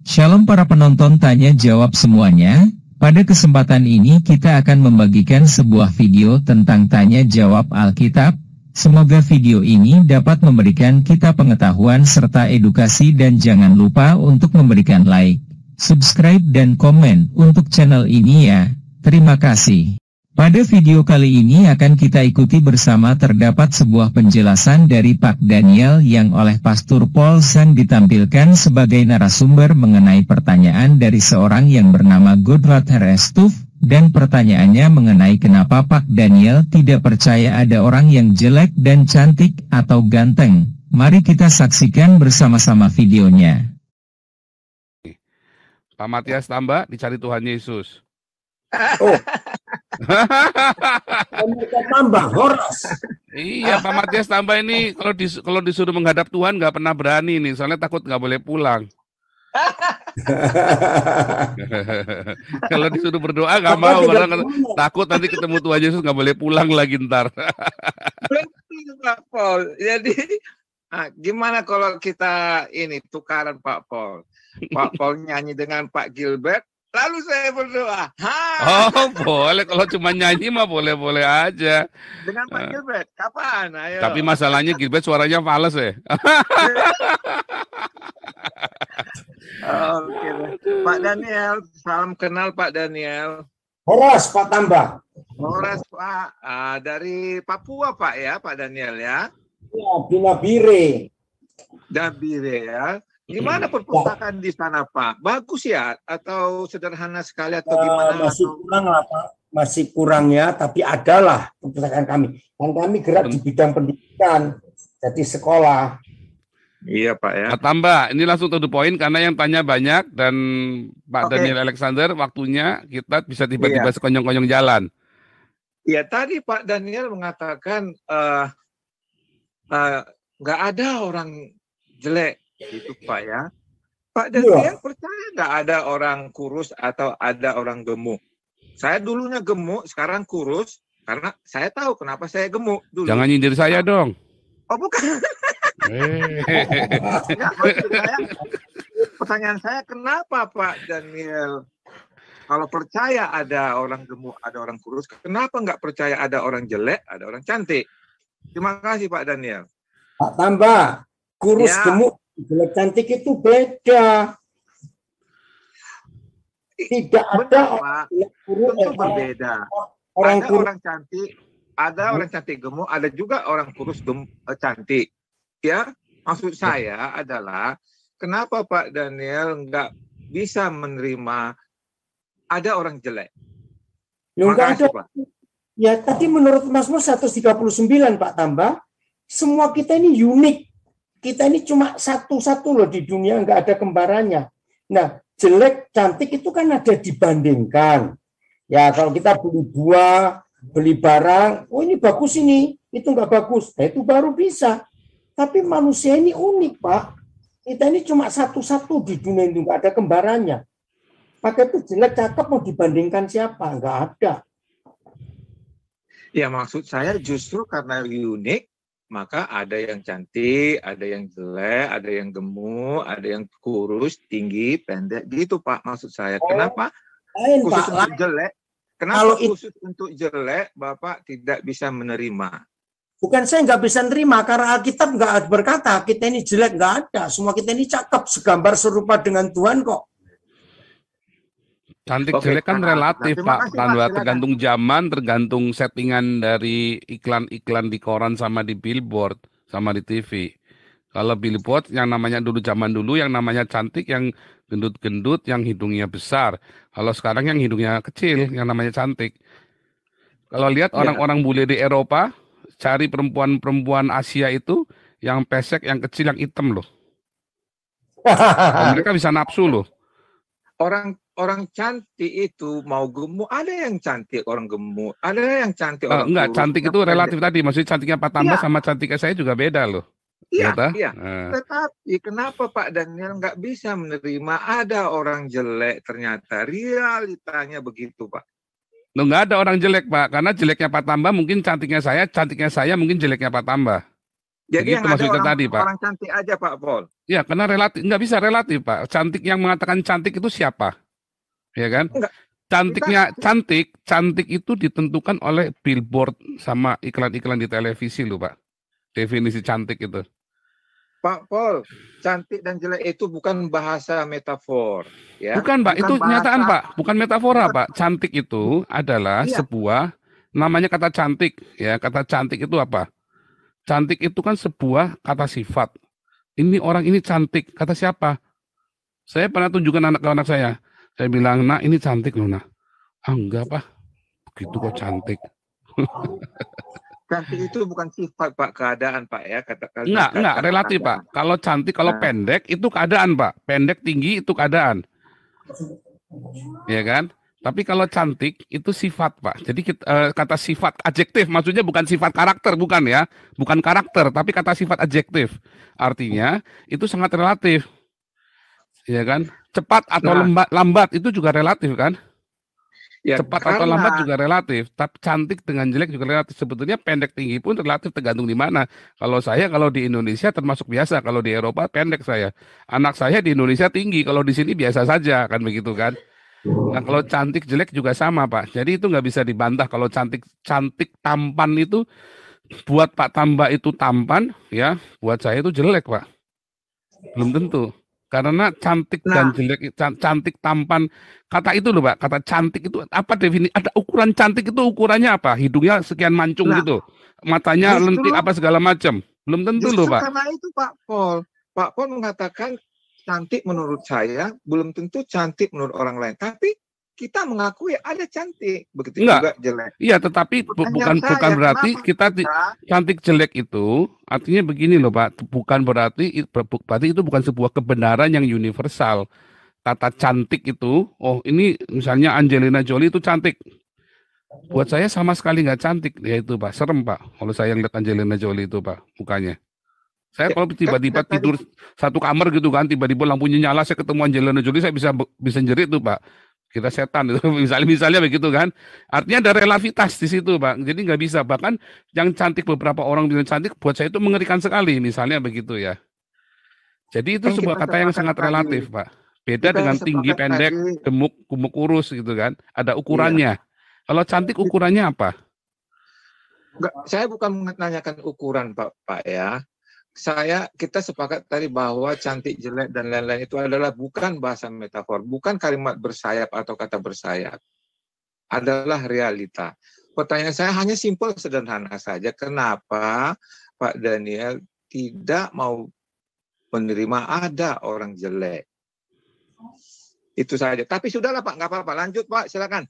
Shalom para penonton tanya jawab semuanya. Pada kesempatan ini kita akan membagikan sebuah video tentang tanya jawab Alkitab. Semoga video ini dapat memberikan kita pengetahuan serta edukasi dan jangan lupa untuk memberikan like, subscribe dan komen untuk channel ini ya. Terima kasih. Pada video kali ini akan kita ikuti bersama terdapat sebuah penjelasan dari Pak Daniel yang oleh Pastor Paul Sang ditampilkan sebagai narasumber mengenai pertanyaan dari seorang yang bernama Godward Herestuf, dan pertanyaannya mengenai kenapa Pak Daniel tidak percaya ada orang yang jelek dan cantik atau ganteng. Mari kita saksikan bersama-sama videonya. Pak Matias Tamba dicari Tuhan Yesus. Oh. Tambah horas. Iya, Pak Matias Tamba ini kalau disuruh menghadap Tuhan nggak pernah berani nih, soalnya takut nggak boleh pulang. Kalau disuruh berdoa nggak mau, karena takut nanti ketemu Tuhan Yesus nggak boleh pulang lagi ntar. Pak Paul, jadi gimana kalau kita ini tukaran Pak Paul? Pak Paul nyanyi dengan Pak Gilbert, lalu saya berdoa. Oh boleh, kalau cuma nyanyi mah boleh-boleh aja. Dengan Pak Gilbert, kapan? Ayo. Tapi masalahnya Gilbert suaranya fals ya. Oke, Pak Daniel, salam kenal Pak Daniel. Horas Pak Tamba. Horas Pak, dari Papua Pak ya, Pak Daniel ya. Ya, Binabire. Dabire ya. Gimana perpustakaan di sana Pak? Bagus ya atau sederhana sekali atau gimana? Masih kurang lah Pak. Masih kurang ya, tapi adalah perpustakaan kami. Dan kami gerak di bidang pendidikan, jadi sekolah. Iya Pak ya. Pak Tamba, ini langsung to the point karena yang tanya banyak dan Pak Daniel Alexander waktunya kita bisa tiba-tiba sekonyong-konyong jalan. Iya tadi Pak Daniel mengatakan nggak ada orang jelek. Itu Pak ya. Pak Daniel percaya nggak ada orang kurus atau ada orang gemuk? Saya dulunya gemuk, sekarang kurus karena saya tahu kenapa saya gemuk dulu. Jangan nyindir saya dong. Oh bukan. Pertanyaan saya kenapa Pak Daniel kalau percaya ada orang gemuk, ada orang kurus, kenapa nggak percaya ada orang jelek, ada orang cantik? Terima kasih Pak Daniel. Pak Tamba, kurus gemuk jelek cantik itu beda. Tidak ada orang kurus berbeda. Orang cantik, ada orang cantik gemuk, ada juga orang kurus cantik. Ya, maksud saya adalah kenapa Pak Daniel nggak bisa menerima ada orang jelek? Enggak ada. Pak. Ya, tadi menurut Mazmur 139 Pak Tamba, semua kita ini unik. Kita ini cuma satu-satu loh di dunia, nggak ada kembarannya. Nah, jelek, cantik itu kan ada dibandingkan. Ya, kalau kita beli buah, beli barang, oh ini bagus ini, itu nggak bagus. Nah, itu baru bisa. Tapi manusia ini unik, Pak. Kita ini cuma satu-satu di dunia itu, nggak ada kembarannya. Maka itu jelek, cakep mau dibandingkan siapa? Nggak ada. Ya, maksud saya justru karena unik, maka ada yang cantik, ada yang jelek, ada yang gemuk, ada yang kurus, tinggi, pendek, gitu Pak maksud saya. Kenapa khusus untuk jelek? Kenapa khusus untuk jelek Bapak tidak bisa menerima? Bukan saya nggak bisa menerima, karena Alkitab nggak berkata kita ini jelek, nggak ada. Semua kita ini cakep, segambar serupa dengan Tuhan kok. Cantik jelek kan relatif Pak, tergantung zaman, tergantung settingan dari iklan-iklan di koran sama di billboard sama di TV. Kalau billboard yang namanya dulu zaman dulu yang namanya cantik, yang gendut-gendut, yang hidungnya besar. Kalau sekarang yang hidungnya kecil, yang namanya cantik. Kalau lihat orang-orang bule di Eropa, cari perempuan-perempuan Asia itu yang pesek, yang kecil, yang hitam loh. Mereka bisa nafsu loh. Orang cantik itu mau gemuk, ada yang cantik orang gemuk, ada yang cantik orang enggak, kurus, cantik itu relatif tadi, maksudnya cantiknya Pak Tamba sama cantiknya saya juga beda loh. Iya. Tetapi kenapa Pak Daniel nggak bisa menerima ada orang jelek, ternyata realitanya begitu Pak. Loh, nggak ada orang jelek Pak, karena jeleknya Pak Tamba mungkin cantiknya saya mungkin jeleknya Pak Tamba. Jadi begitu yang ada maksudnya tadi Pak. Orang cantik aja Pak Paul. Ya, karena relatif, nggak bisa relatif, Pak. Cantik yang mengatakan cantik itu siapa? Ya kan? Enggak. Cantik itu ditentukan oleh billboard sama iklan-iklan di televisi loh, Pak. Definisi cantik itu. Pak Pol, cantik dan jelek itu bukan bahasa metafor, ya. Bukan, Pak. Itu kenyataan, Pak. Bukan metafora, bukan. Pak. Cantik itu adalah sebuah, namanya kata cantik, ya. Kata cantik itu apa? Cantik itu kan sebuah kata sifat. Ini orang ini cantik. Kata siapa? Saya pernah tunjukkan anak-anak saya. Saya bilang, nak ini cantik loh, nak. Ah, enggak, Pak. Begitu kok cantik. Cantik itu bukan sifat, Pak, keadaan, Pak, ya. Enggak, relatif, Pak. Kalau cantik, kalau pendek, itu keadaan, Pak. Pendek, tinggi, itu keadaan. Ya kan? Tapi kalau cantik, itu sifat, Pak. Jadi kata sifat adjektif, maksudnya bukan sifat karakter, bukan ya. Bukan karakter, tapi kata sifat adjektif. Artinya, itu sangat relatif. Ya kan? Cepat atau lambat itu juga relatif kan? Ya, cepat atau lambat juga relatif. Tapi cantik dengan jelek juga relatif. Sebetulnya pendek tinggi pun relatif tergantung di mana. Kalau di Indonesia termasuk biasa. Kalau di Eropa pendek saya. Anak saya di Indonesia tinggi. Kalau di sini biasa saja kan begitu kan? Nah kalau cantik jelek juga sama Pak. Jadi itu nggak bisa dibantah. Kalau cantik tampan itu buat Pak Tamba itu tampan ya. Buat saya itu jelek Pak. Belum tentu. Karena cantik dan jelek, cantik tampan, kata itu loh Pak, kata cantik itu apa definisi? Ada ukuran cantik itu ukurannya apa? Hidungnya sekian mancung gitu, matanya lentik apa segala macam. Belum tentu loh Pak. Karena itu Pak Pol mengatakan cantik menurut saya belum tentu cantik menurut orang lain. Tapi kita mengakui ada cantik, begitu juga jelek. Iya, tetapi bukan berarti kita cantik jelek itu artinya begini loh Pak, bukan berarti itu bukan sebuah kebenaran yang universal. Kata cantik itu, oh ini misalnya Angelina Jolie itu cantik. Buat saya sama sekali nggak cantik, ya itu Pak, serem Pak. Kalau saya lihat Angelina Jolie itu Pak, mukanya. Saya kalau tiba-tiba tidur satu kamar gitu kan, tiba-tiba lampunya nyala, saya ketemu Angelina Jolie, saya bisa jerit tuh Pak. Kita setan itu misalnya begitu kan, artinya ada relativitas di situ Pak, jadi nggak bisa. Bahkan yang cantik, beberapa orang bilang cantik, buat saya itu mengerikan sekali misalnya begitu ya. Jadi itu sebuah kata yang sangat relatif Pak, beda dengan tinggi, pendek, gemuk kurus gitu kan, ada ukurannya. Kalau cantik ukurannya apa? Enggak, saya bukan menanyakan ukuran Pak ya. Kita sepakat tadi bahwa cantik, jelek, dan lain-lain itu adalah bukan bahasa metafor, bukan kalimat bersayap atau kata bersayap. Adalah realita. Pertanyaan saya hanya simpel, sederhana saja. Kenapa Pak Daniel tidak mau menerima ada orang jelek? Itu saja. Tapi sudahlah Pak, nggak apa-apa. Lanjut Pak, silakan.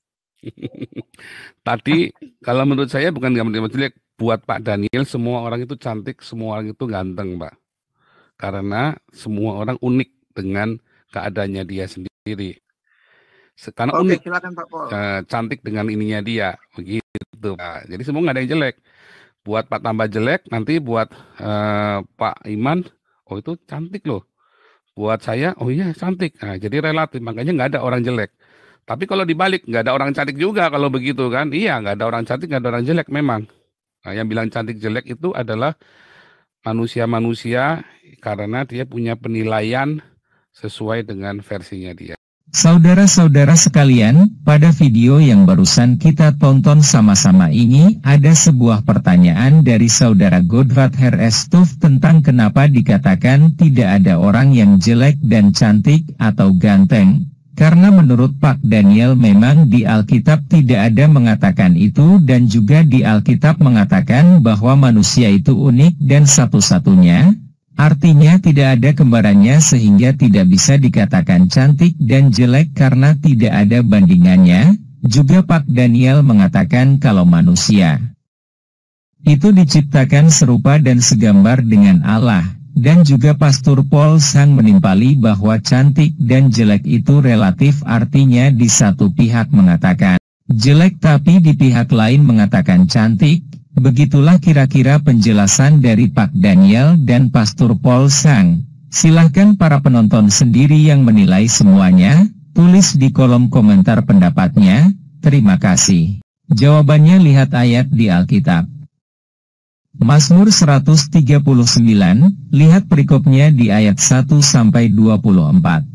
Tadi, kalau menurut saya bukan nggak menerima jelek. Buat Pak Daniel, semua orang itu cantik, semua orang itu ganteng, Pak. Karena semua orang unik dengan keadaannya dia sendiri. Karena unik, silakan, Pak Pol. Cantik dengan ininya dia, begitu, Pak. Jadi semua nggak ada yang jelek. Buat Pak Tamba jelek, nanti buat Pak Iman, oh itu cantik loh. Buat saya, oh iya cantik. Nah, jadi relatif, makanya nggak ada orang jelek. Tapi kalau dibalik, nggak ada orang cantik juga kalau begitu kan. Iya, nggak ada orang cantik, nggak ada orang jelek memang. Nah, yang bilang cantik jelek itu adalah manusia-manusia karena dia punya penilaian sesuai dengan versinya dia. Saudara-saudara sekalian, pada video yang barusan kita tonton sama-sama ini, ada sebuah pertanyaan dari saudara Godrat Herestuf tentang kenapa dikatakan tidak ada orang yang jelek dan cantik atau ganteng. Karena menurut Pak Daniel memang di Alkitab tidak ada mengatakan itu, dan juga di Alkitab mengatakan bahwa manusia itu unik dan satu-satunya. Artinya tidak ada kembarannya sehingga tidak bisa dikatakan cantik dan jelek karena tidak ada bandingannya. Juga Pak Daniel mengatakan kalau manusia itu diciptakan serupa dan segambar dengan Allah. Dan juga Pastor Paul Sang menimpali bahwa cantik dan jelek itu relatif, artinya di satu pihak mengatakan jelek tapi di pihak lain mengatakan cantik. Begitulah kira-kira penjelasan dari Pak Daniel dan Pastor Paul Sang. Silahkan para penonton sendiri yang menilai semuanya, tulis di kolom komentar pendapatnya. Terima kasih. Jawabannya lihat ayat di Alkitab. Mazmur 139, lihat perikopnya di ayat 1-24.